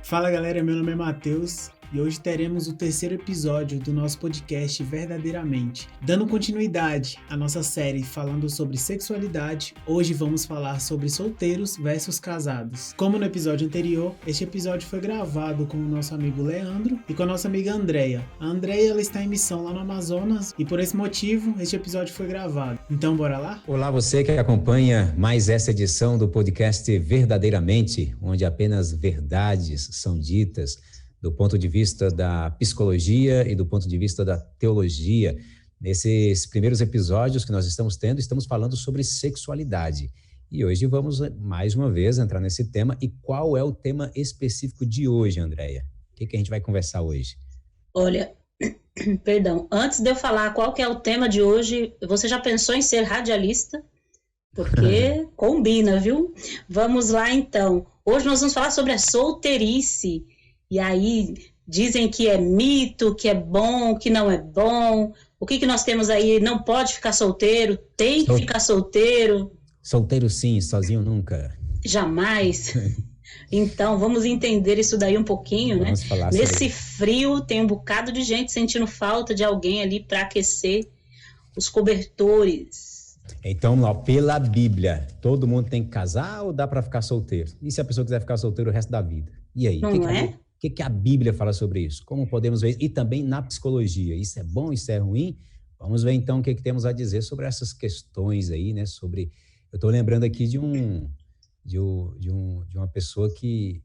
Fala galera, meu nome é Matheus e hoje teremos o terceiro episódio do nosso podcast Verdadeiramente. Dando continuidade à nossa série falando sobre sexualidade, hoje vamos falar sobre solteiros versus casados. Como no episódio anterior, este episódio foi gravado com o nosso amigo Leandro e com a nossa amiga Andreia. A Andreia ela está em missão lá no Amazonas e por esse motivo este episódio foi gravado. Então bora lá? Olá você que acompanha mais essa edição do podcast Verdadeiramente, onde apenas verdades são ditas do ponto de vista da psicologia e do ponto de vista da teologia. Nesses primeiros episódios que nós estamos tendo, estamos falando sobre sexualidade. E hoje vamos, mais uma vez, entrar nesse tema. E qual é o tema específico de hoje, Andreia? O que a gente vai conversar hoje? Olha, perdão, antes de eu falar qual que é o tema de hoje, você já pensou em ser radialista? Porque combina, viu? Vamos lá, então. Hoje nós vamos falar sobre a solteirice. E aí, dizem que é mito, que é bom, que não é bom. O que nós temos aí? Não pode ficar solteiro, tem que ficar solteiro. Solteiro sim, sozinho nunca. Jamais. Então, vamos entender isso daí um pouquinho, vamos falar Nesse sobre... frio, tem um bocado de gente sentindo falta de alguém ali para aquecer os cobertores. Então, ó, pela Bíblia, todo mundo tem que casar ou dá para ficar solteiro? E se a pessoa quiser ficar solteiro o resto da vida? E aí? Não é? O que a Bíblia fala sobre isso? Como podemos ver? E também na psicologia. Isso é bom, isso é ruim? Vamos ver então o que temos a dizer sobre essas questões aí, né? Sobre... Eu estou lembrando aqui de uma pessoa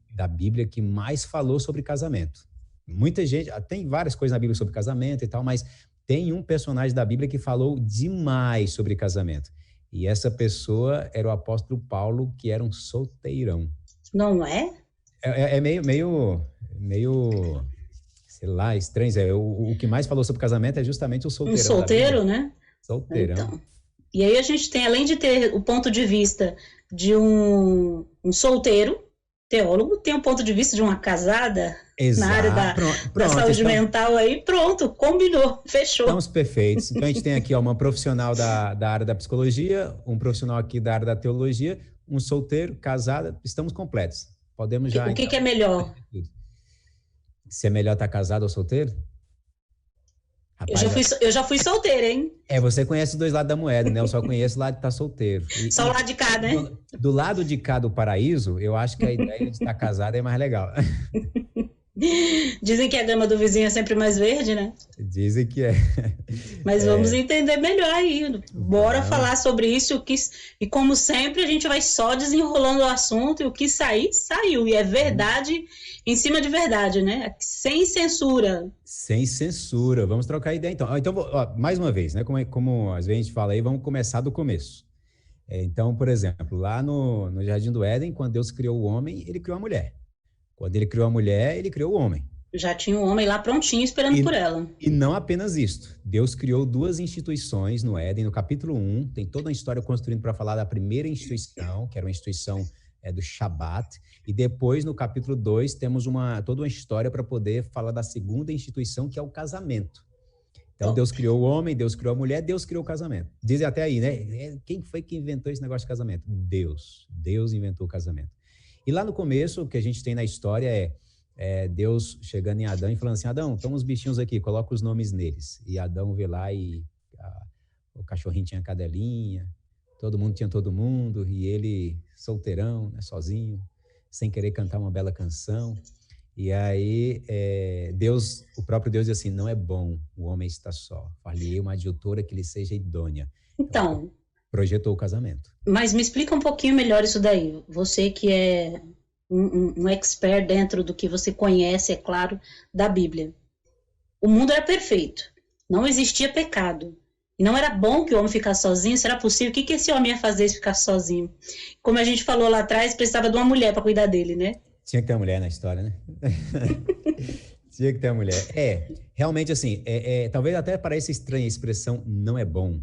da Bíblia que mais falou sobre casamento. Muita gente... Tem várias coisas na Bíblia sobre casamento e tal, mas tem um personagem da Bíblia que falou demais sobre casamento. E essa pessoa era o apóstolo Paulo, que era um solteirão. Não é? É meio, sei lá, estranho. O que mais falou sobre casamento é justamente o solteirão. Um solteiro, né? Solteirão. Então, e aí a gente tem, além de ter o ponto de vista de um solteiro, teólogo, tem o ponto de vista de uma casada. Exato. Na área da saúde mental aí, pronto, combinou, fechou. Estamos perfeitos. Então a gente tem aqui uma profissional da área da psicologia, um profissional aqui da área da teologia, um solteiro, casada, estamos completos. Podemos já... O que é melhor? Se é melhor estar casado ou solteiro? Rapaz, eu já fui solteira, hein? Você conhece os dois lados da moeda, né? Eu só conheço o lado de estar solteiro. Só o lado de cá, né? Do lado de cá do paraíso, eu acho que a ideia de estar casado é mais legal. Dizem que a grama do vizinho é sempre mais verde, né? Dizem que é. Mas vamos entender melhor aí. Bora falar sobre isso. E como sempre, a gente vai só desenrolando o assunto e o que sair, saiu. E é verdade em cima de verdade, né? Sem censura. Sem censura. Vamos trocar ideia, então. Então, mais uma vez, né? Como às vezes a gente fala aí, vamos começar do começo. Então, por exemplo, lá no Jardim do Éden, quando Deus criou o homem, ele criou a mulher. Quando ele criou a mulher, ele criou o homem. Já tinha um homem lá prontinho esperando por ela. E não apenas isto. Deus criou duas instituições no Éden. No capítulo 1, tem toda uma história construindo para falar da primeira instituição, que era uma instituição do Shabat. E depois, no capítulo 2, temos toda uma história para poder falar da segunda instituição, que é o casamento. Então, Deus criou o homem, Deus criou a mulher, Deus criou o casamento. Dizem até aí, né? Quem foi que inventou esse negócio de casamento? Deus. Deus inventou o casamento. E lá no começo, o que a gente tem na história é Deus chegando em Adão e falando assim, Adão, toma os bichinhos aqui, coloca os nomes neles. E Adão veio lá e o cachorrinho tinha a cadelinha, todo mundo tinha todo mundo, e ele solteirão, né, sozinho, sem querer cantar uma bela canção. E aí o próprio Deus diz assim, não é bom o homem estar só, falei uma adjutora que lhe seja idônea. Então... projetou o casamento. Mas me explica um pouquinho melhor isso daí. Você que é um expert dentro do que você conhece, é claro, da Bíblia. O mundo era perfeito. Não existia pecado. E não era bom que o homem ficasse sozinho. Será possível? O que esse homem ia fazer se ficasse sozinho? Como a gente falou lá atrás, precisava de uma mulher para cuidar dele, né? Tinha que ter uma mulher na história, né? Tinha que ter uma mulher. Realmente assim, talvez até pareça estranha a expressão não é bom.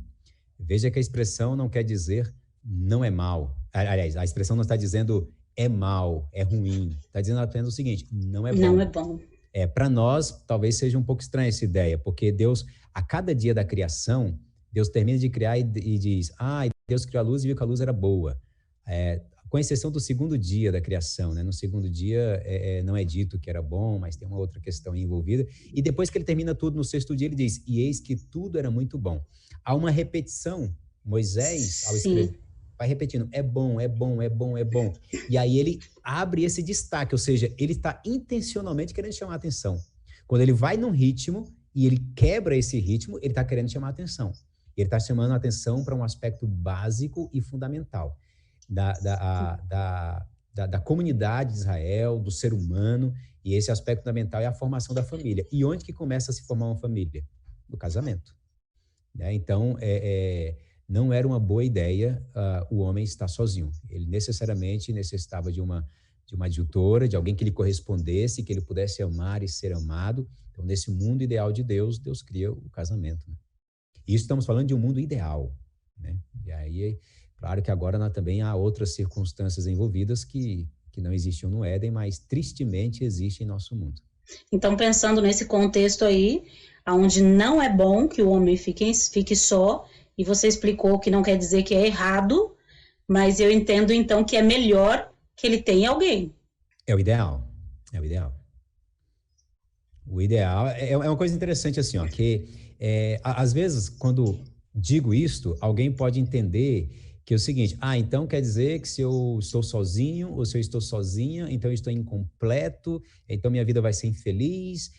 Veja que a expressão não quer dizer não é mal. Aliás, a expressão não está dizendo é mal, é ruim. Está dizendo apenas o seguinte, não é bom. Não é bom. Para nós, talvez seja um pouco estranha essa ideia, porque Deus, a cada dia da criação, Deus termina de criar e diz, Deus criou a luz e viu que a luz era boa. com exceção do segundo dia da criação, né? No segundo dia não é dito que era bom, mas tem uma outra questão envolvida. E depois que ele termina tudo, no sexto dia ele diz, e eis que tudo era muito bom. Há uma repetição, Moisés, ao escrever, vai repetindo, é bom, é bom, é bom, é bom. E aí ele abre esse destaque, ou seja, ele está intencionalmente querendo chamar a atenção. Quando ele vai num ritmo e ele quebra esse ritmo, ele está querendo chamar a atenção. Ele está chamando a atenção para um aspecto básico e fundamental da comunidade de Israel, do ser humano, e esse aspecto fundamental é a formação da família. E onde que começa a se formar uma família? No casamento. Né? Então, não era uma boa ideia o homem estar sozinho. Ele necessariamente necessitava de uma adjutora, de alguém que lhe correspondesse, que ele pudesse amar e ser amado. Então, nesse mundo ideal de Deus, Deus cria o casamento. Né? Isso estamos falando de um mundo ideal. Né? E aí, claro que agora também há outras circunstâncias envolvidas que não existiam no Éden, mas tristemente existem em nosso mundo. Então, pensando nesse contexto aí, onde não é bom que o homem fique só, e você explicou que não quer dizer que é errado, mas eu entendo então que é melhor que ele tenha alguém. É o ideal, é o ideal. O ideal é uma coisa interessante assim, ó, que às vezes quando digo isto, alguém pode entender que é o seguinte, então quer dizer que se eu estou sozinho ou se eu estou sozinha, então eu estou incompleto, então minha vida vai ser infeliz.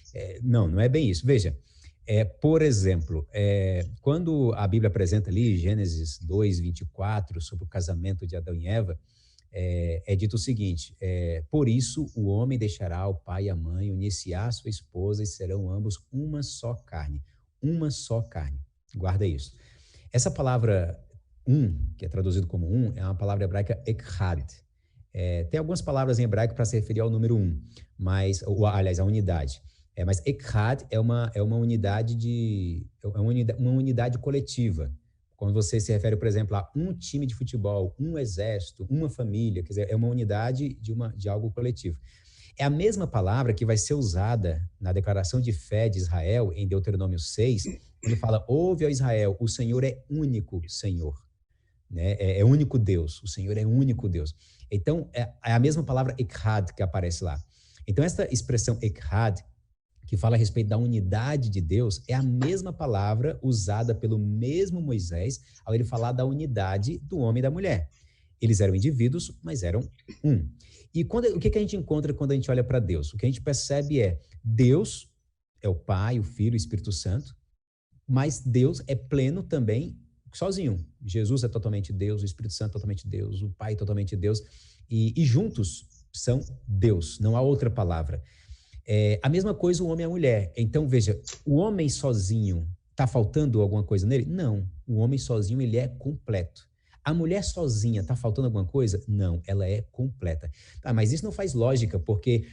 Não é bem isso. Veja, por exemplo, quando a Bíblia apresenta ali, Gênesis 2:24, sobre o casamento de Adão e Eva, é dito o seguinte, por isso o homem deixará o pai e a mãe, unir-se à sua esposa e serão ambos uma só carne. Uma só carne. Guarda isso. Essa palavra que é traduzido como é uma palavra hebraica echad. Tem algumas palavras em hebraico para se referir ao número mas, aliás, a unidade. Mas echad é uma unidade uma unidade coletiva. Quando você se refere, por exemplo, a um time de futebol, um exército, uma família, quer dizer, é uma unidade de algo coletivo. É a mesma palavra que vai ser usada na declaração de fé de Israel, em Deuteronômio 6, quando fala, ouve, ó Israel, o Senhor é único Senhor. Né? É único Deus, o Senhor é único Deus. Então, é a mesma palavra echad que aparece lá. Então, essa expressão echad, que fala a respeito da unidade de Deus, é a mesma palavra usada pelo mesmo Moisés ao ele falar da unidade do homem e da mulher. Eles eram indivíduos, mas eram um. E o que a gente encontra quando a gente olha para Deus? O que a gente percebe Deus é o Pai, o Filho, o Espírito Santo, mas Deus é pleno também sozinho. Jesus é totalmente Deus, o Espírito Santo é totalmente Deus, o Pai é totalmente Deus, e juntos são Deus, não há outra palavra. A mesma coisa o homem e a mulher. Então, veja, o homem sozinho, está faltando alguma coisa nele? Não, o homem sozinho ele é completo. A mulher sozinha, está faltando alguma coisa? Não, ela é completa. Mas isso não faz lógica, porque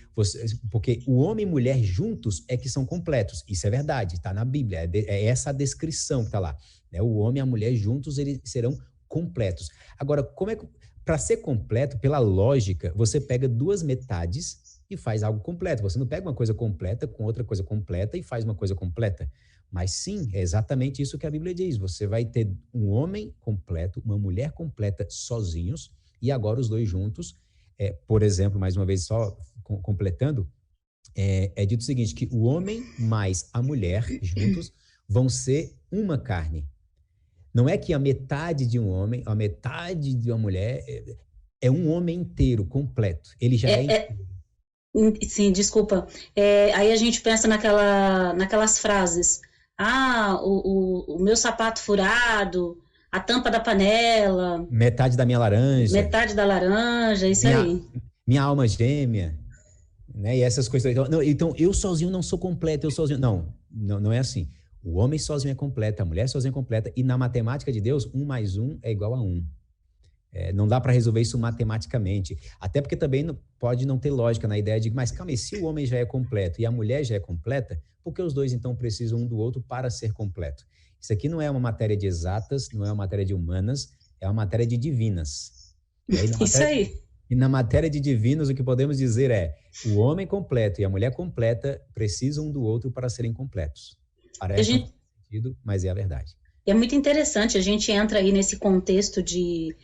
o homem e mulher juntos é que são completos. Isso é verdade, está na Bíblia, é essa a descrição que está lá. Né? O homem e a mulher juntos, eles serão completos. Agora, para ser completo, pela lógica, você pega duas metades e faz algo completo. Você não pega uma coisa completa com outra coisa completa e faz uma coisa completa. Mas sim, é exatamente isso que a Bíblia diz. Você vai ter um homem completo, uma mulher completa sozinhos, e agora os dois juntos. Por exemplo, mais uma vez só completando, é dito o seguinte, que o homem mais a mulher juntos vão ser uma carne. Não é que a metade de um homem, a metade de uma mulher, é um homem inteiro, completo. Ele já é inteiro. Sim, desculpa. Aí a gente pensa naquelas frases. O meu sapato furado, a tampa da panela. Metade da minha laranja. Metade da laranja, isso aí. Minha alma gêmea. Né? E essas coisas. Então, eu sozinho não sou completo, eu sozinho. Não é assim. O homem sozinho é completo, a mulher sozinha é completa. E na matemática de Deus, 1 mais 1 é igual a 1. Não dá para resolver isso matematicamente. Até porque também pode não ter lógica na ideia de, mas calma aí, se o homem já é completo e a mulher já é completa, por que os dois então precisam um do outro para ser completo? Isso aqui não é uma matéria de exatas, não é uma matéria de humanas, é uma matéria de divinas. Isso aí. E na matéria de divinas, o que podemos dizer é, o homem completo e a mulher completa precisam um do outro para serem completos. Parece um sentido, mas é a verdade. É muito interessante, a gente entra aí nesse contexto de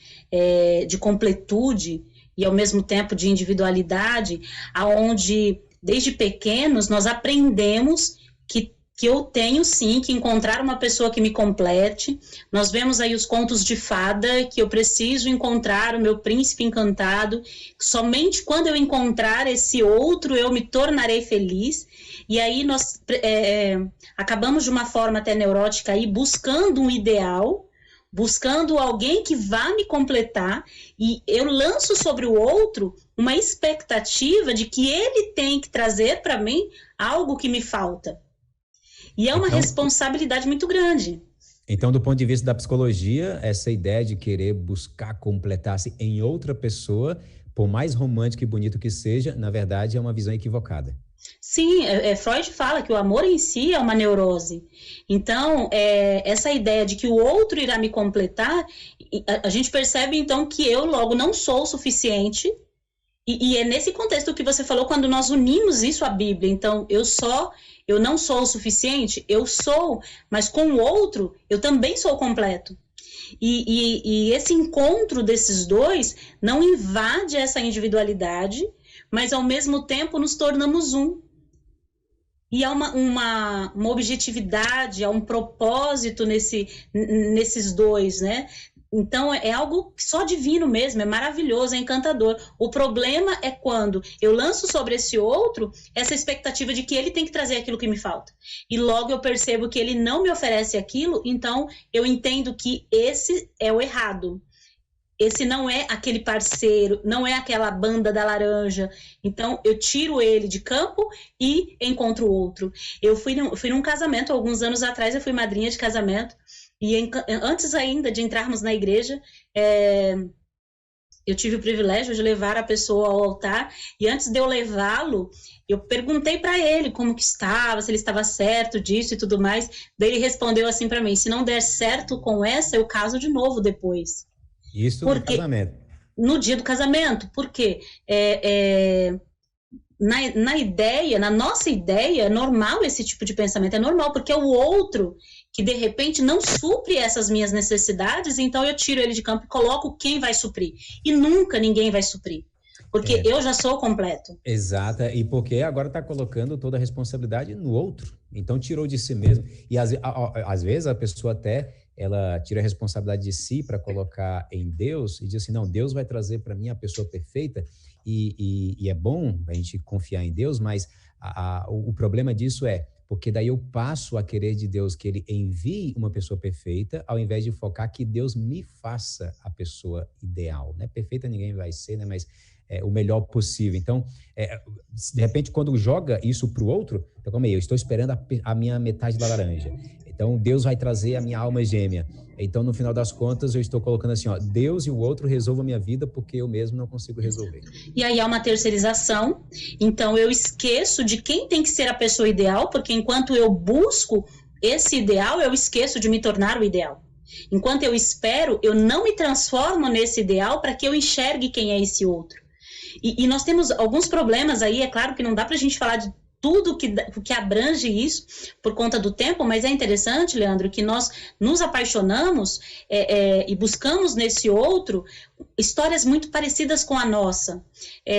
completude e ao mesmo tempo de individualidade, aonde desde pequenos nós aprendemos que eu tenho sim que encontrar uma pessoa que me complete. Nós vemos aí os contos de fada, que eu preciso encontrar o meu príncipe encantado, somente quando eu encontrar esse outro eu me tornarei feliz. E aí nós acabamos de uma forma até neurótica aí buscando um ideal, buscando alguém que vá me completar, e eu lanço sobre o outro uma expectativa de que ele tem que trazer para mim algo que me falta. E é uma responsabilidade muito grande. Então, do ponto de vista da psicologia, essa ideia de querer buscar completar-se em outra pessoa, por mais romântico e bonito que seja, na verdade é uma visão equivocada. Sim, Freud fala que o amor em si é uma neurose. Então, essa ideia de que o outro irá me completar, a gente percebe então que eu logo não sou o suficiente, e é nesse contexto que você falou, quando nós unimos isso à Bíblia. Então, eu não sou o suficiente, eu sou, mas com o outro, eu também sou completo. E esse encontro desses dois não invade essa individualidade, mas ao mesmo tempo nos tornamos um. E há uma objetividade, há um propósito nesses dois, né? Então, é algo só divino mesmo, é maravilhoso, é encantador. O problema é quando eu lanço sobre esse outro essa expectativa de que ele tem que trazer aquilo que me falta. E logo eu percebo que ele não me oferece aquilo, então eu entendo que esse é o errado. Esse não é aquele parceiro, não é aquela banda da laranja. Então, eu tiro ele de campo e encontro outro. Eu fui num casamento, alguns anos atrás, eu fui madrinha de casamento. E antes ainda de entrarmos na igreja, eu tive o privilégio de levar a pessoa ao altar. E antes de eu levá-lo, eu perguntei para ele como que estava, se ele estava certo disso e tudo mais. Daí ele respondeu assim para mim: se não der certo com essa, eu caso de novo depois. Isso no casamento. No dia do casamento. Por quê? Na nossa ideia, é normal esse tipo de pensamento, é normal, porque é o outro que de repente não supre essas minhas necessidades, então eu tiro ele de campo e coloco quem vai suprir. E nunca ninguém vai suprir, porque eu já sou completo. Exato, e porque agora está colocando toda a responsabilidade no outro, então tirou de si mesmo. E às vezes a pessoa ela tira a responsabilidade de si para colocar em Deus e diz assim, não, Deus vai trazer para mim a pessoa perfeita, e é bom a gente confiar em Deus, mas o problema disso porque daí eu passo a querer de Deus que ele envie uma pessoa perfeita, ao invés de focar que Deus me faça a pessoa ideal, né? Perfeita ninguém vai ser, né? Mas o melhor possível. Então, de repente, quando joga isso para o outro, então, calma aí, eu estou esperando a minha metade da laranja. Então, Deus vai trazer a minha alma gêmea. Então, no final das contas, eu estou colocando assim, ó, Deus e o outro resolvam a minha vida porque eu mesmo não consigo resolver. E aí há uma terceirização. Então, eu esqueço de quem tem que ser a pessoa ideal, porque enquanto eu busco esse ideal, eu esqueço de me tornar o ideal. Enquanto eu espero, eu não me transformo nesse ideal para que eu enxergue quem é esse outro. E nós temos alguns problemas aí, é claro que não dá para a gente falar de tudo que abrange isso por conta do tempo, mas é interessante, Leandro, que nós nos apaixonamos e buscamos nesse outro histórias muito parecidas com a nossa.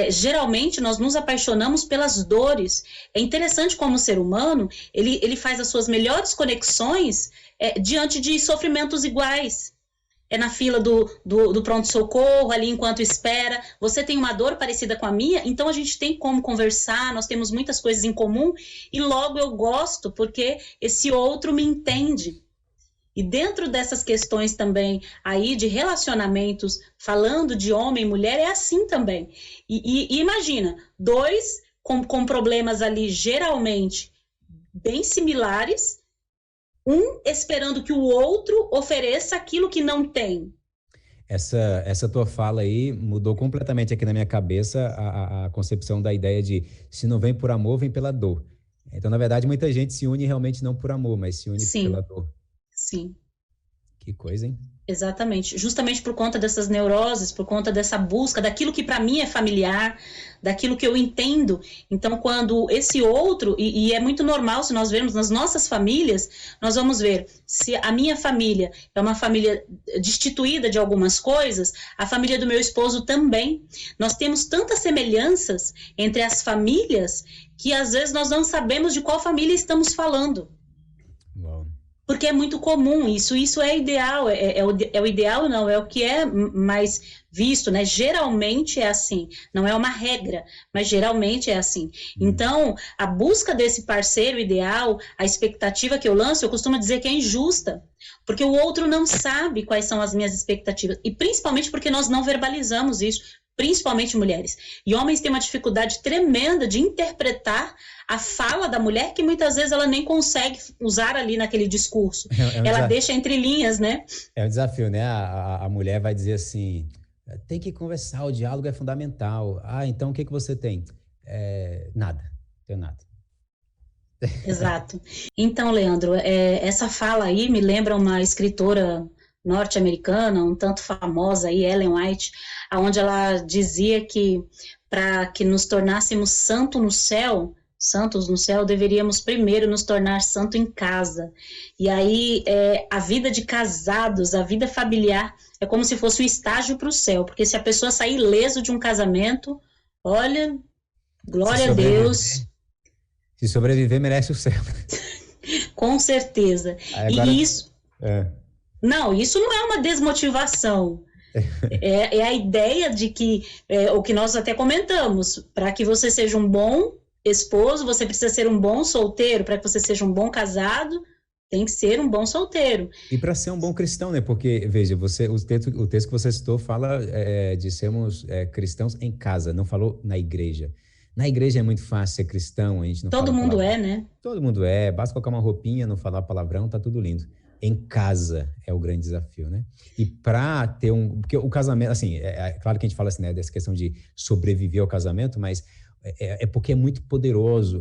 Geralmente, nós nos apaixonamos pelas dores. É interessante como o ser humano, ele faz as suas melhores conexões diante de sofrimentos iguais. Na fila do pronto-socorro, ali enquanto espera, você tem uma dor parecida com a minha, então a gente tem como conversar, nós temos muitas coisas em comum, e logo eu gosto, porque esse outro me entende. E dentro dessas questões também, aí de relacionamentos, falando de homem e mulher, é assim também. E imagina, dois com problemas ali, geralmente, bem similares, um esperando que o outro ofereça aquilo que não tem. Essa tua fala aí mudou completamente aqui na minha cabeça a concepção da ideia de se não vem por amor, vem pela dor. Então, na verdade, muita gente se une realmente não por amor, mas se une pela dor. Sim. Que coisa, hein? Exatamente, justamente por conta dessas neuroses, por conta dessa busca, daquilo que para mim é familiar, daquilo que eu entendo. Então, quando esse outro, e é muito normal se nós vermos nas nossas famílias, nós vamos ver se a minha família é uma família destituída de algumas coisas, a família do meu esposo também. Nós temos tantas semelhanças entre as famílias que às vezes nós não sabemos de qual família estamos falando. Porque é muito comum isso é ideal, é o ideal não, é o que é mais visto, né? Geralmente é assim, não é uma regra, mas geralmente é assim. Então, a busca desse parceiro ideal, a expectativa que eu lanço, eu costumo dizer que é injusta, porque o outro não sabe quais são as minhas expectativas, e principalmente porque nós não verbalizamos isso, principalmente mulheres. E homens têm uma dificuldade tremenda de interpretar a fala da mulher, que muitas vezes ela nem consegue usar ali naquele discurso. Ela deixa entre linhas, né? É um desafio, né? A mulher vai dizer assim, tem que conversar, o diálogo é fundamental. Então o que você tem? Nada, tenho nada. Exato. Então, Leandro, essa fala aí me lembra uma escritora norte-americana, um tanto famosa aí, Ellen White, onde ela dizia que para que nos tornássemos santos no céu, deveríamos primeiro nos tornar santo em casa. E aí, a vida de casados, a vida familiar, é como se fosse um estágio para o céu, porque se a pessoa sair ileso de um casamento, olha, glória a Deus. Se sobreviver, merece o céu. Com certeza. Agora, e isso... Não, isso não é uma desmotivação. É a ideia de que, o que nós até comentamos, para que você seja um bom esposo, você precisa ser um bom solteiro. Para que você seja um bom casado, tem que ser um bom solteiro. E para ser um bom cristão, né? Porque, veja, o texto que você citou fala de sermos cristãos em casa, não falou na igreja. Na igreja é muito fácil ser cristão, a gente não Todo mundo né? Todo mundo basta colocar uma roupinha, não falar palavrão, tá tudo lindo. Em casa é o grande desafio, né? E para ter porque o casamento, assim, claro que a gente fala assim, né, dessa questão de sobreviver ao casamento, mas porque é muito poderoso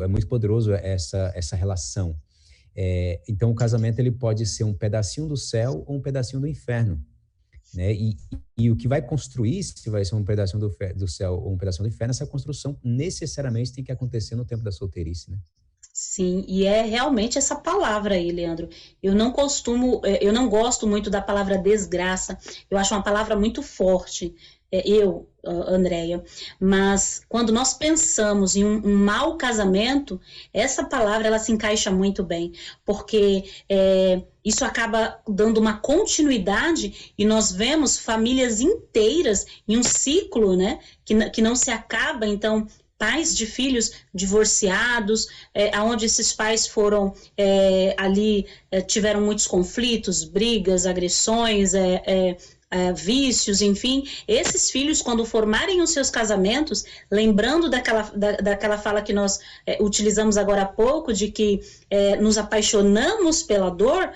essa relação. Então o casamento ele pode ser um pedacinho do céu ou um pedacinho do inferno, né? E o que vai construir, se vai ser um pedacinho do céu ou um pedacinho do inferno, essa construção necessariamente tem que acontecer no tempo da solteirice, né? Sim, e é realmente essa palavra aí, Leandro. Eu não gosto muito da palavra desgraça, eu acho uma palavra muito forte, Andréia, mas quando nós pensamos em um mau casamento, essa palavra ela se encaixa muito bem, porque isso acaba dando uma continuidade e nós vemos famílias inteiras em um ciclo, né, que não se acaba. Então, pais de filhos divorciados, onde esses pais foram tiveram muitos conflitos, brigas, agressões, vícios, enfim, esses filhos, quando formarem os seus casamentos, lembrando daquela fala que nós utilizamos agora há pouco, de que nos apaixonamos pela dor,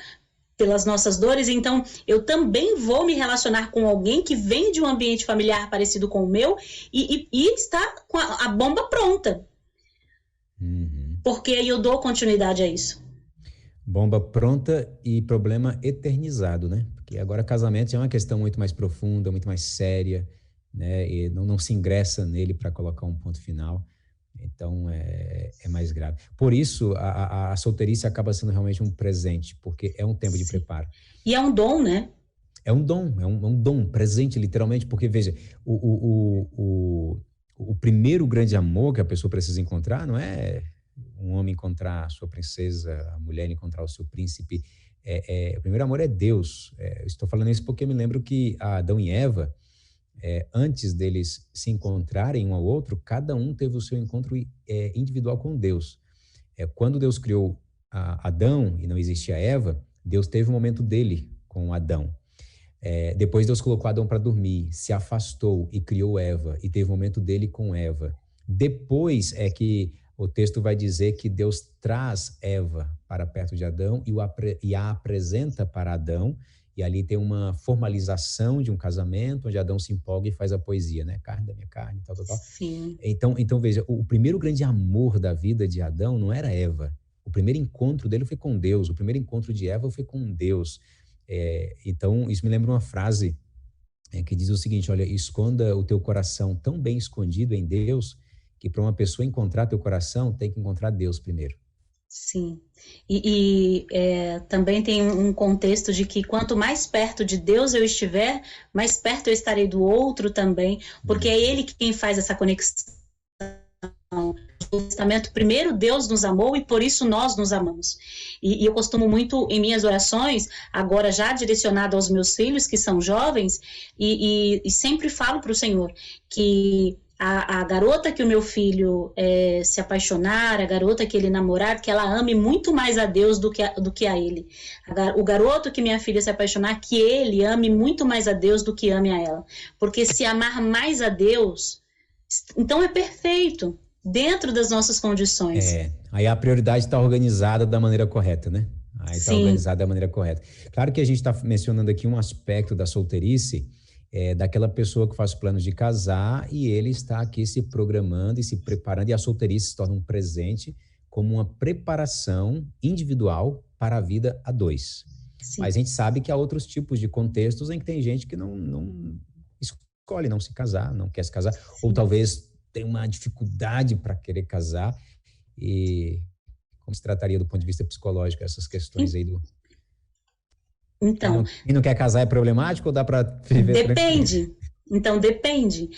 pelas nossas dores, então eu também vou me relacionar com alguém que vem de um ambiente familiar parecido com o meu e está com a bomba pronta. Uhum. Porque aí eu dou continuidade a isso. Bomba pronta e problema eternizado, né? Porque agora casamento é uma questão muito mais profunda, muito mais séria, né? E não se ingressa nele para colocar um ponto final. Então, é mais grave. Por isso, a solteirice acaba sendo realmente um presente, porque é um tempo de preparo. E é um dom, né? É um dom, presente, literalmente, porque, veja, o primeiro grande amor que a pessoa precisa encontrar não é um homem encontrar a sua princesa, a mulher encontrar o seu príncipe. O primeiro amor é Deus. Estou falando isso porque me lembro que Adão e Eva, antes deles se encontrarem um ao outro, cada um teve o seu encontro individual com Deus. Quando Deus criou Adão e não existia Eva, Deus teve um momento dele com Adão. Depois Deus colocou Adão para dormir, se afastou e criou Eva, e teve um momento dele com Eva. Depois é que o texto vai dizer que Deus traz Eva para perto de Adão e a apresenta para Adão, e ali tem uma formalização de um casamento, onde Adão se empolga e faz a poesia, né? Carne da minha carne, tal. Sim. Então, veja, o primeiro grande amor da vida de Adão não era Eva. O primeiro encontro dele foi com Deus. O primeiro encontro de Eva foi com Deus. Então, isso me lembra uma frase que diz o seguinte: olha, esconda o teu coração tão bem escondido em Deus, que para uma pessoa encontrar teu coração, tem que encontrar Deus primeiro. Sim, também tem um contexto de que quanto mais perto de Deus eu estiver, mais perto eu estarei do outro também, porque é Ele quem faz essa conexão. No Testamento, primeiro Deus nos amou e por isso nós nos amamos. E eu costumo muito, em minhas orações, agora já direcionada aos meus filhos, que são jovens, e sempre falo para o Senhor que a garota que o meu filho se apaixonar, a garota que ele namorar, que ela ame muito mais a Deus do que a ele. O garoto que minha filha se apaixonar, que ele ame muito mais a Deus do que ame a ela. Porque se amar mais a Deus, então é perfeito, dentro das nossas condições. Aí a prioridade está organizada da maneira correta, né? Aí está organizada da maneira correta. Claro que a gente está mencionando aqui um aspecto da solteirice, daquela pessoa que faz planos de casar e ele está aqui se programando e se preparando, e a solteirice se torna um presente como uma preparação individual para a vida a dois. Sim. Mas a gente sabe que há outros tipos de contextos em que tem gente que não escolhe não se casar, não quer se casar, ou talvez tem uma dificuldade para querer casar. E como se trataria do ponto de vista psicológico essas questões aí do... Então, quem não quer casar é problemático ou dá para viver? Depende. Então, depende.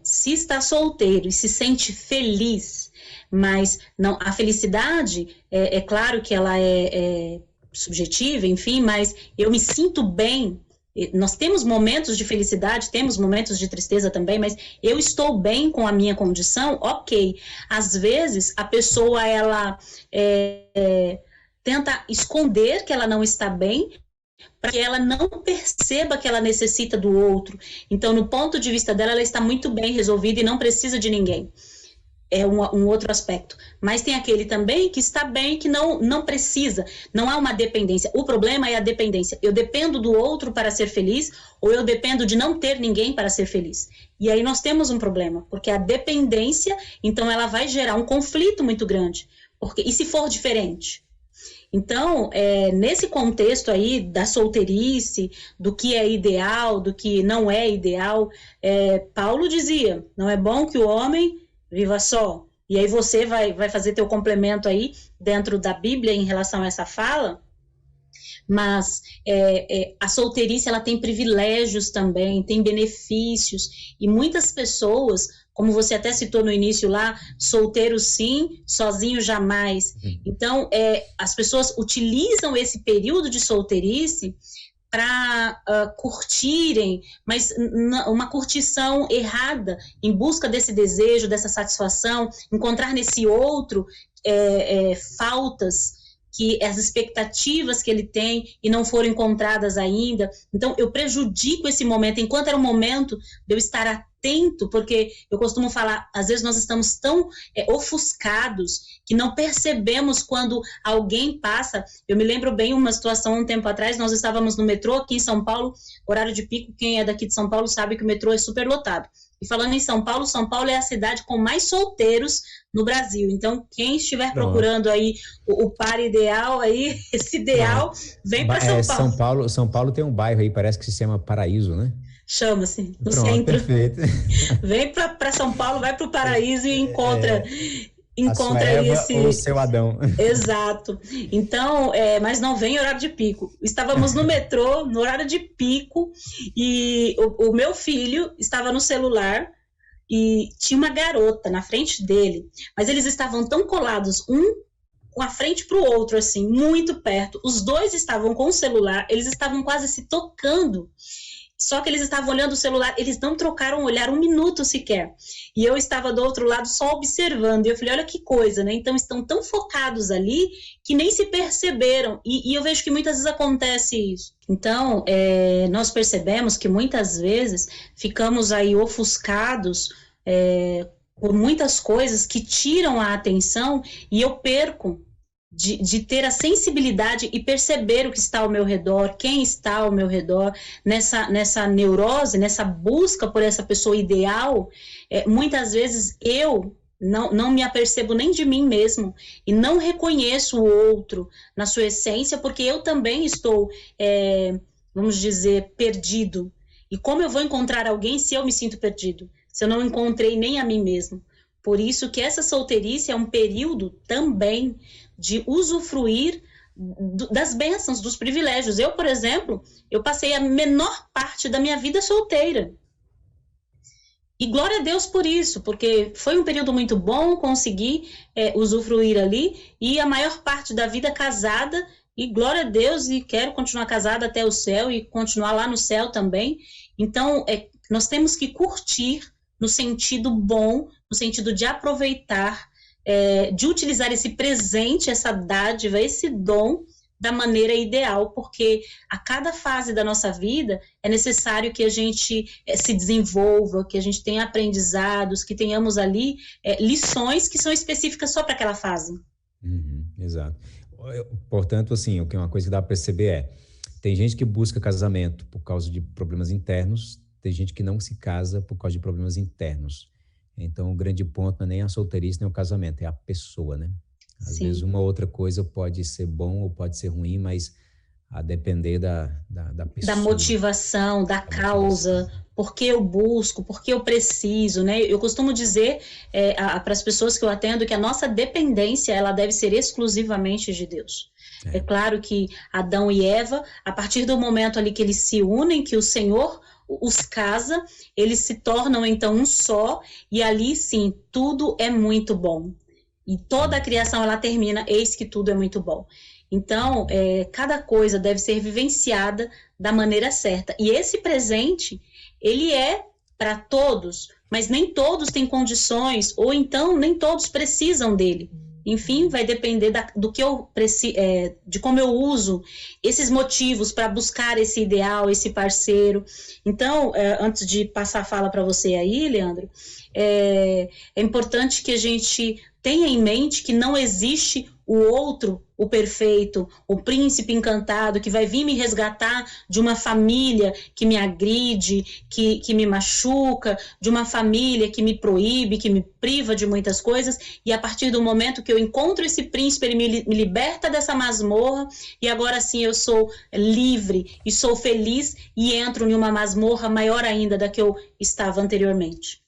Se está solteiro e se sente feliz, mas não, a felicidade, é claro que ela é subjetiva, enfim, mas eu me sinto bem. Nós temos momentos de felicidade, temos momentos de tristeza também, mas eu estou bem com a minha condição, ok. Às vezes, a pessoa, ela tenta esconder que ela não está bem, para que ela não perceba que ela necessita do outro. Então, no ponto de vista dela, ela está muito bem resolvida e não precisa de ninguém. É um outro aspecto. Mas tem aquele também que está bem, que não precisa, não há uma dependência. O problema é a dependência. Eu dependo do outro para ser feliz, ou eu dependo de não ter ninguém para ser feliz. E aí nós temos um problema, porque a dependência, então ela vai gerar um conflito muito grande. E se for diferente? Então, nesse contexto aí da solteirice, do que é ideal, do que não é ideal, Paulo dizia, não é bom que o homem viva só. E aí você vai fazer teu complemento aí dentro da Bíblia em relação a essa fala, mas a solteirice ela tem privilégios também, tem benefícios, e muitas pessoas, como você até citou no início lá, solteiro sim, sozinho jamais. Então, as pessoas utilizam esse período de solteirice para curtirem, mas uma curtição errada, em busca desse desejo, dessa satisfação, encontrar nesse outro faltas, que as expectativas que ele tem e não foram encontradas ainda. Então, eu prejudico esse momento, enquanto era um momento de eu estar atento, porque eu costumo falar, às vezes nós estamos tão ofuscados que não percebemos quando alguém passa. Eu me lembro bem uma situação um tempo atrás, nós estávamos no metrô aqui em São Paulo, horário de pico, quem é daqui de São Paulo sabe que o metrô é super lotado. E falando em São Paulo é a cidade com mais solteiros no Brasil. Então, quem estiver procurando aí o par ideal, aí, esse ideal, vem para São Paulo. São Paulo tem um bairro aí, parece que se chama Paraíso, né? Chama-se, no centro. Perfeito. Vem para São Paulo, vai para o Paraíso e encontra esse... ou o seu Adão. Exato. Então, mas não vem em horário de pico. Estávamos no metrô, no horário de pico, e o meu filho estava no celular e tinha uma garota na frente dele, mas eles estavam tão colados, um com a frente para o outro, assim, muito perto. Os dois estavam com o celular, eles estavam quase se tocando. Só que eles estavam olhando o celular, eles não trocaram um olhar um minuto sequer. E eu estava do outro lado só observando. E eu falei, olha que coisa, né? Então estão tão focados ali que nem se perceberam. E eu vejo que muitas vezes acontece isso. Então, nós percebemos que muitas vezes ficamos aí ofuscados por muitas coisas que tiram a atenção e eu perco de ter a sensibilidade e perceber o que está ao meu redor, quem está ao meu redor, nessa neurose, nessa busca por essa pessoa ideal. Muitas vezes eu não me apercebo nem de mim mesmo, e não reconheço o outro na sua essência, porque eu também estou, vamos dizer, perdido. E como eu vou encontrar alguém se eu me sinto perdido? Se eu não encontrei nem a mim mesmo? Por isso que essa solteirice é um período também de usufruir das bênçãos, dos privilégios. Eu, por exemplo, eu passei a menor parte da minha vida solteira. E glória a Deus por isso, porque foi um período muito bom, consegui usufruir ali, e a maior parte da vida casada, e glória a Deus, e quero continuar casada até o céu, e continuar lá no céu também. Então, nós temos que curtir no sentido bom, no sentido de aproveitar, de utilizar esse presente, essa dádiva, esse dom, da maneira ideal, porque a cada fase da nossa vida é necessário que a gente se desenvolva, que a gente tenha aprendizados, que tenhamos ali lições que são específicas só para aquela fase. Exato. Portanto, assim, o que é uma coisa que dá para perceber tem gente que busca casamento por causa de problemas internos, tem gente que não se casa por causa de problemas internos. Então, o grande ponto não é nem a solteirice, nem o casamento, é a pessoa, né? Às Sim. vezes uma outra coisa pode ser bom ou pode ser ruim, mas a depender da pessoa. Da motivação, da causa, por que eu busco, por que eu preciso, né? Eu costumo dizer para as pessoas que eu atendo que a nossa dependência, ela deve ser exclusivamente de Deus. É claro que Adão e Eva, a partir do momento ali que eles se unem, que o Senhor os casa, eles se tornam então um só, e ali sim, tudo é muito bom. E toda a criação, ela termina, eis que tudo é muito bom. Então, cada coisa deve ser vivenciada da maneira certa. E esse presente, ele é para todos, mas nem todos têm condições, ou então nem todos precisam dele. Enfim, vai depender do que eu de como eu uso esses motivos para buscar esse ideal, esse parceiro. Então, antes de passar a fala para você aí, Leandro, é importante que a gente tenha em mente que não existe o outro, o perfeito, o príncipe encantado que vai vir me resgatar de uma família que me agride, que me machuca, de uma família que me proíbe, que me priva de muitas coisas, e a partir do momento que eu encontro esse príncipe, ele me liberta dessa masmorra, e agora sim eu sou livre e sou feliz e entro em uma masmorra maior ainda da que eu estava anteriormente.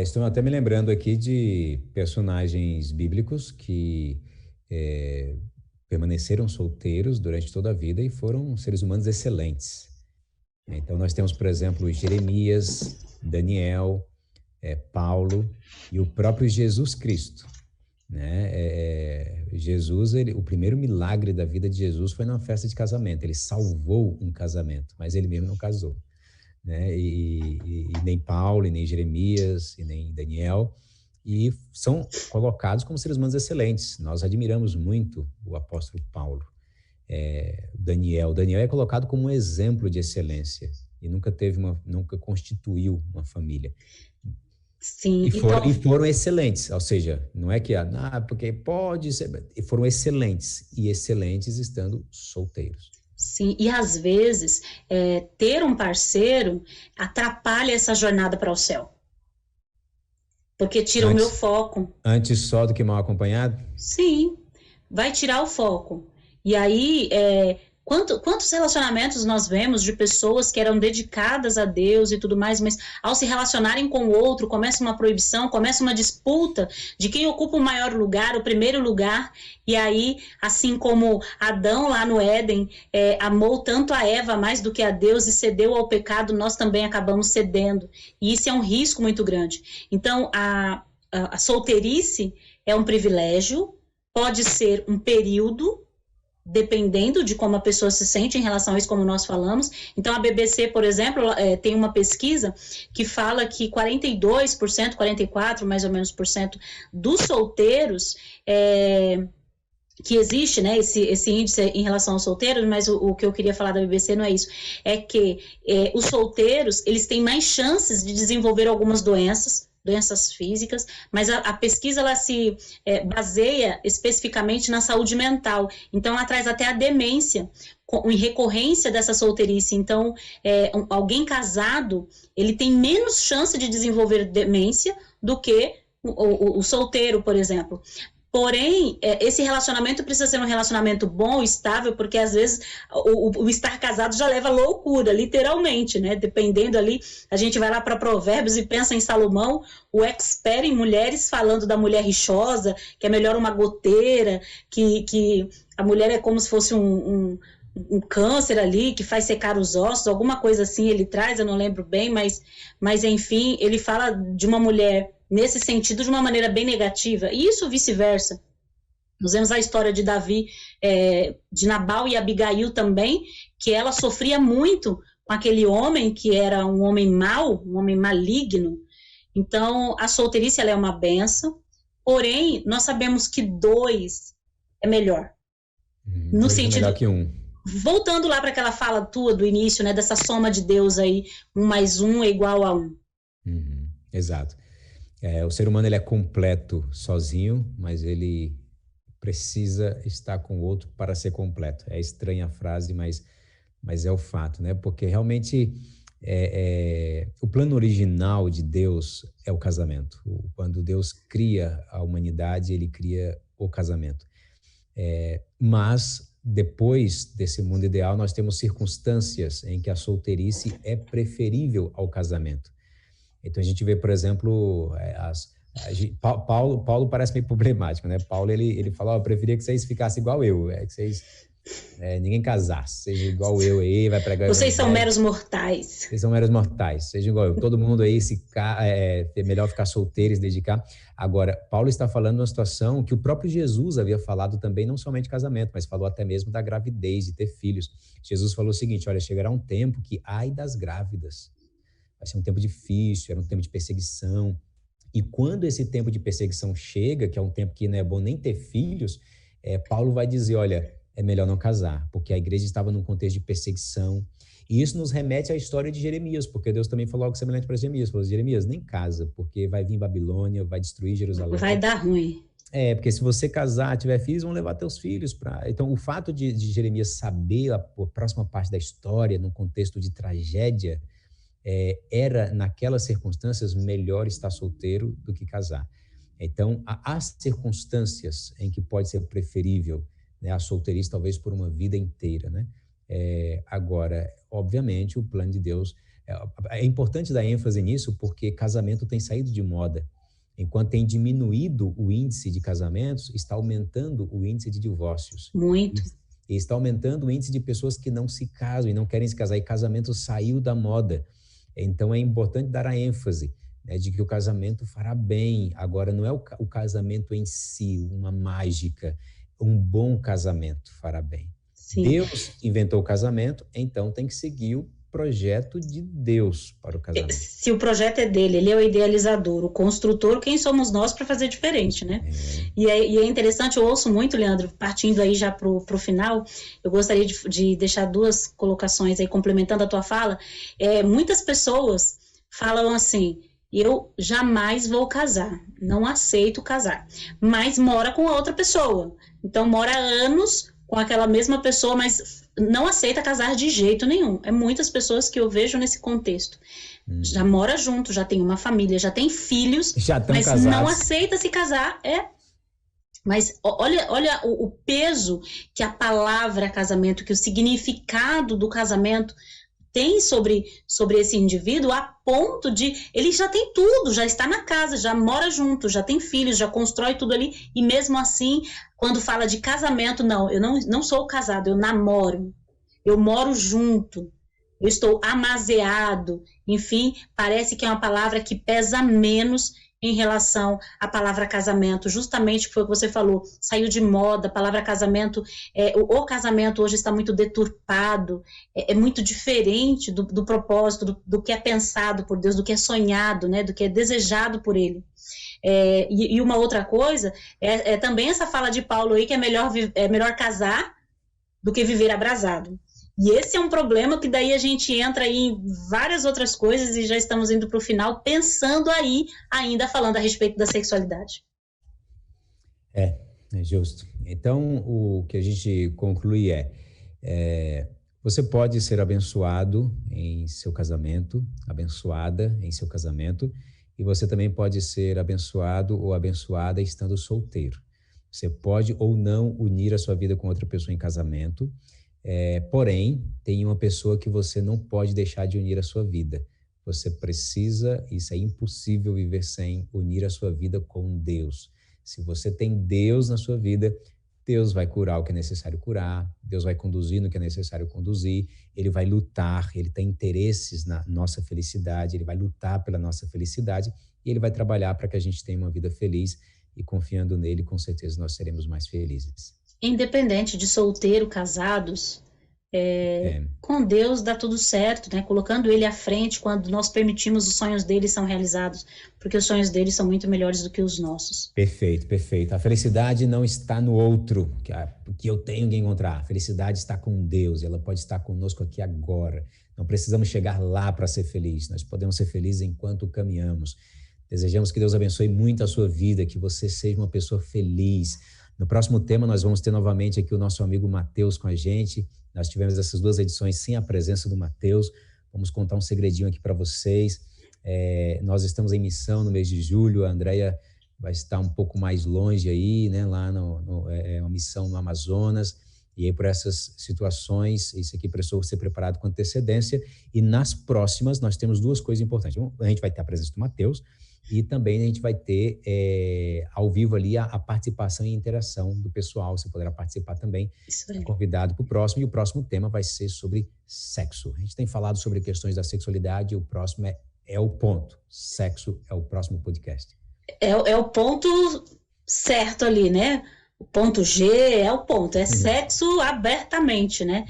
Estou até me lembrando aqui de personagens bíblicos que permaneceram solteiros durante toda a vida e foram seres humanos excelentes. Então nós temos, por exemplo, Jeremias, Daniel, Paulo e o próprio Jesus Cristo, né? Jesus, o primeiro milagre da vida de Jesus foi numa festa de casamento. Ele salvou um casamento, mas ele mesmo não casou. Né? E nem Paulo, e nem Jeremias, e nem Daniel, e são colocados como seres humanos excelentes. Nós admiramos muito o apóstolo Paulo. Daniel é colocado como um exemplo de excelência e nunca constituiu uma família. Sim, e foram excelentes, ou seja, não é que porque pode ser, foram excelentes, e excelentes estando solteiros. Sim, e às vezes ter um parceiro atrapalha essa jornada para o céu. Porque tira o meu foco. Antes só do que mal acompanhado? Sim, vai tirar o foco. E aí, quantos relacionamentos nós vemos de pessoas que eram dedicadas a Deus e tudo mais, mas ao se relacionarem com o outro, começa uma proibição, começa uma disputa de quem ocupa o maior lugar, o primeiro lugar, e aí, assim como Adão lá no Éden amou tanto a Eva mais do que a Deus e cedeu ao pecado, nós também acabamos cedendo, e isso é um risco muito grande. Então, a solteirice é um privilégio, pode ser um período, dependendo de como a pessoa se sente em relação a isso, como nós falamos. Então, a BBC, por exemplo, tem uma pesquisa que fala que 42%, 44% mais ou menos dos solteiros, que existe, né, esse índice em relação aos solteiros, mas o que eu queria falar da BBC não é isso, é que os solteiros, eles têm mais chances de desenvolver algumas doenças, doenças físicas, mas a pesquisa ela se baseia especificamente na saúde mental. Então, ela traz até a demência em recorrência dessa solteirice. Então, alguém casado, ele tem menos chance de desenvolver demência do que o solteiro, por exemplo. Porém, esse relacionamento precisa ser um relacionamento bom, estável, porque às vezes o estar casado já leva à loucura, literalmente, né? Dependendo ali, a gente vai lá para Provérbios e pensa em Salomão, o expert em mulheres, falando da mulher rixosa, que é melhor uma goteira, que a mulher é como se fosse um câncer ali, que faz secar os ossos, alguma coisa assim ele traz, eu não lembro bem, mas enfim, ele fala de uma mulher nesse sentido, de uma maneira bem negativa, e isso vice-versa. Nós vemos a história de Davi, de Nabal e Abigail também, que ela sofria muito com aquele homem que era um homem mau, um homem maligno. Então, a solteirice ela é uma benção, porém, nós sabemos que 2 é melhor. No sentido... melhor que 1. Voltando lá para aquela fala tua do início, né, dessa soma de Deus aí, 1 mais 1 é igual a 1. Exato. O ser humano ele é completo sozinho, mas ele precisa estar com o outro para ser completo. É estranha a frase, mas é o fato, né? Porque realmente o plano original de Deus é o casamento. Quando Deus cria a humanidade, ele cria o casamento. Mas depois desse mundo ideal, nós temos circunstâncias em que a solteirice é preferível ao casamento. Então, a gente vê, por exemplo, Paulo parece meio problemático, né? Paulo, ele fala, eu preferia que vocês ficassem igual eu, que vocês, ninguém casasse, seja igual eu aí, vai pregar... Vocês são meros mortais. Vocês são meros mortais, seja igual eu. Todo mundo aí, é melhor ficar solteiro e se dedicar. Agora, Paulo está falando de uma situação que o próprio Jesus havia falado também, não somente de casamento, mas falou até mesmo da gravidez, de ter filhos. Jesus falou o seguinte, olha, chegará um tempo que, ai das grávidas, vai ser um tempo difícil, era um tempo de perseguição. E quando esse tempo de perseguição chega, que é um tempo que não é bom nem ter filhos, Paulo vai dizer, olha, é melhor não casar, porque a igreja estava num contexto de perseguição. E isso nos remete à história de Jeremias, porque Deus também falou algo semelhante para Jeremias. Falou, Jeremias, nem casa, porque vai vir Babilônia, vai destruir Jerusalém. Vai dar ruim. Porque se você casar, tiver filhos, vão levar teus filhos para... Então, o fato de Jeremias saber a próxima parte da história, num contexto de tragédia, era, naquelas circunstâncias, melhor estar solteiro do que casar. Então, há circunstâncias em que pode ser preferível, né, a solteirice, talvez por uma vida inteira, né? Agora, obviamente, o plano de Deus... É importante dar ênfase nisso porque casamento tem saído de moda. Enquanto tem diminuído o índice de casamentos, está aumentando o índice de divórcios. Muito. E está aumentando o índice de pessoas que não se casam e não querem se casar. E casamento saiu da moda. Então, é importante dar a ênfase, né, de que o casamento fará bem. Agora, não é o casamento em si, uma mágica. Um bom casamento fará bem. Sim. Deus inventou o casamento, então tem que seguir o projeto de Deus para o casamento. Se o projeto é dele, ele é o idealizador, o construtor, quem somos nós para fazer diferente, né? E é interessante, eu ouço muito, Leandro, partindo aí já para o final, eu gostaria de deixar 2 colocações aí, complementando a tua fala. Muitas pessoas falam assim, eu jamais vou casar, não aceito casar, mas mora com a outra pessoa, então mora há anos com aquela mesma pessoa, mas não aceita casar de jeito nenhum. É muitas pessoas que eu vejo nesse contexto. Já mora junto, já tem uma família, já tem filhos, mas casados. Não aceita se casar. Mas olha o peso que a palavra casamento, que o significado do casamento tem sobre esse indivíduo, a ponto de... Ele já tem tudo, já está na casa, já mora junto, já tem filhos, já constrói tudo ali, e mesmo assim, quando fala de casamento, não, eu não sou casado, eu namoro, eu moro junto, eu estou amaziado, enfim, parece que é uma palavra que pesa menos em relação à palavra casamento, justamente foi o que você falou, saiu de moda, a palavra casamento, o casamento hoje está muito deturpado, é muito diferente do propósito, do que é pensado por Deus, do que é sonhado, né, do que é desejado por Ele. E uma outra coisa, também essa fala de Paulo aí, que é melhor casar do que viver abrasado. E esse é um problema que daí a gente entra aí em várias outras coisas e já estamos indo para o final pensando aí, ainda falando a respeito da sexualidade. É justo. Então, o que a gente conclui você pode ser abençoado em seu casamento, abençoada em seu casamento, e você também pode ser abençoado ou abençoada estando solteiro. Você pode ou não unir a sua vida com outra pessoa em casamento, porém, tem uma pessoa que você não pode deixar de unir a sua vida. Você precisa, isso é impossível viver sem unir a sua vida com Deus. Se você tem Deus na sua vida, Deus vai curar o que é necessário curar, Deus vai conduzir no que é necessário conduzir, Ele vai lutar, Ele tem interesses na nossa felicidade, Ele vai lutar pela nossa felicidade e Ele vai trabalhar para que a gente tenha uma vida feliz e confiando nele, com certeza nós seremos mais felizes. Independente de solteiro, casados, com Deus dá tudo certo, né? Colocando Ele à frente quando nós permitimos os sonhos dele são realizados, porque os sonhos dele são muito melhores do que os nossos. Perfeito, perfeito. A felicidade não está no outro, que eu tenho que encontrar. A felicidade está com Deus, ela pode estar conosco aqui agora. Não precisamos chegar lá para ser feliz, nós podemos ser felizes enquanto caminhamos. Desejamos que Deus abençoe muito a sua vida, que você seja uma pessoa feliz. No próximo tema, nós vamos ter novamente aqui o nosso amigo Matheus com a gente. Nós tivemos essas 2 edições sem a presença do Matheus. Vamos contar um segredinho aqui para vocês. Nós estamos em missão no mês de julho. A Andréia vai estar um pouco mais longe aí, né? Lá uma missão no Amazonas. E aí, por essas situações, isso aqui precisou ser preparado com antecedência. E nas próximas, nós temos 2 coisas importantes. A gente vai ter a presença do Matheus e também a gente vai ter ao vivo ali a participação e interação do pessoal. Você poderá participar também, convidado para o próximo. E o próximo tema vai ser sobre sexo. A gente tem falado sobre questões da sexualidade e o próximo é o ponto. Sexo é o próximo podcast. É o ponto certo ali, né? O ponto G é o ponto, sexo abertamente, né?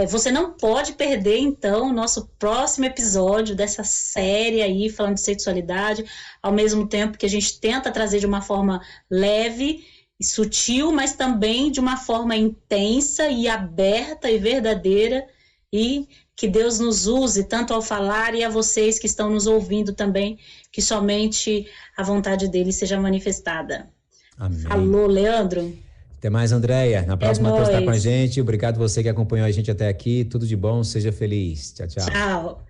Você não pode perder, então, o nosso próximo episódio dessa série aí, falando de sexualidade, ao mesmo tempo que a gente tenta trazer de uma forma leve e sutil, mas também de uma forma intensa e aberta e verdadeira, e que Deus nos use tanto ao falar e a vocês que estão nos ouvindo também, que somente a vontade dele seja manifestada. Amém. Alô, Leandro. Até mais, Andréia. Na próxima, Matheus está com a gente. Obrigado você que acompanhou a gente até aqui. Tudo de bom, seja feliz. Tchau, tchau. Tchau.